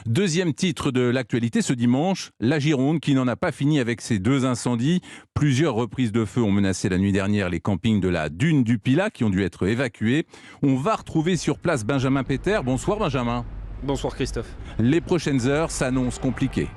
Deuxième titre de l'actualité ce dimanche, la Gironde qui n'en a pas fini avec ses deux incendies. Plusieurs reprises de feu ont menacé la nuit dernière les campings de la Dune du Pilat qui ont dû être évacués. On va retrouver sur place Benjamin Péter. Bonsoir Benjamin. Bonsoir Christophe. Les prochaines heures s'annoncent compliquées.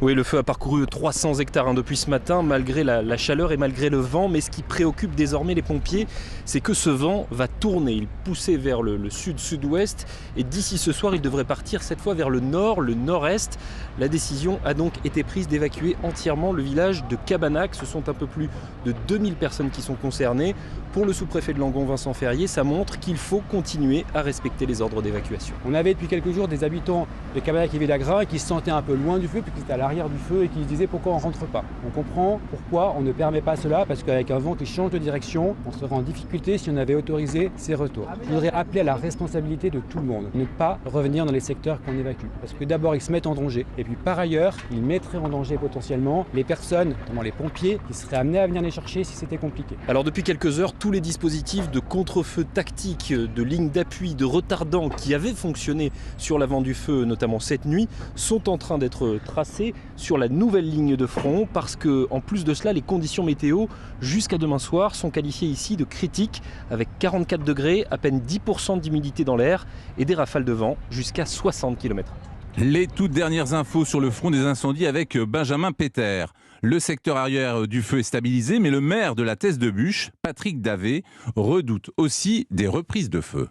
Oui, le feu a parcouru 300 hectares depuis ce matin, malgré la chaleur et malgré le vent. Mais ce qui préoccupe désormais les pompiers, c'est que ce vent va tourner. Il poussait vers le sud-sud-ouest et d'ici ce soir, il devrait partir cette fois vers le nord, le nord-est. La décision a donc été prise d'évacuer entièrement le village de Cabanac. Ce sont un peu plus de 2000 personnes qui sont concernées. Pour le sous-préfet de Langon, Vincent Ferrier, ça montre qu'il faut continuer à respecter les ordres d'évacuation. On avait depuis quelques jours des habitants de Cabanac et Villagrain qui se sentaient un peu loin du feu, puisqu'ils étaient à l'arrière du feu et qui se disaient pourquoi on ne rentre pas. On comprend pourquoi on ne permet pas cela, parce qu'avec un vent qui change de direction, on serait en difficulté si on avait autorisé ces retours. Je voudrais appeler à la responsabilité de tout le monde, ne pas revenir dans les secteurs qu'on évacue. Parce que d'abord, ils se mettent en danger, et puis par ailleurs, ils mettraient en danger potentiellement les personnes, notamment les pompiers, qui seraient amenés à venir les chercher si c'était compliqué. Alors depuis quelques heures, tous les dispositifs de contre-feu tactique, de ligne d'appui, de retardant qui avaient fonctionné sur l'avant du feu, notamment cette nuit, sont en train d'être tracés sur la nouvelle ligne de front parce que, en plus de cela, les conditions météo jusqu'à demain soir sont qualifiées ici de critiques avec 44 degrés, à peine 10% d'humidité dans l'air et des rafales de vent jusqu'à 60 km/h. Les toutes dernières infos sur le front des incendies avec Benjamin Péter. Le secteur arrière du feu est stabilisé, mais le maire de la Teste-de-Buch, Patrick Davé, redoute aussi des reprises de feu.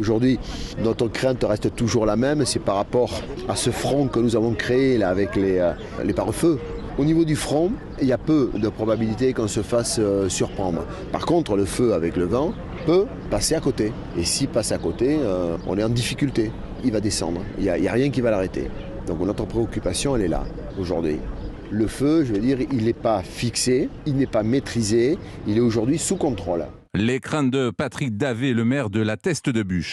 Aujourd'hui, notre crainte reste toujours la même, c'est par rapport à ce front que nous avons créé là, avec les pare-feux. Au niveau du front, il y a peu de probabilité qu'on se fasse surprendre. Par contre, le feu avec le vent peut passer à côté. Et s'il passe à côté, on est en difficulté. Il va descendre, il n'y a rien qui va l'arrêter. Donc notre préoccupation, elle est là, aujourd'hui. Le feu, je veux dire, il n'est pas fixé, il n'est pas maîtrisé, il est aujourd'hui sous contrôle. Les craintes de Patrick Davé, le maire de la Teste-de-Buch.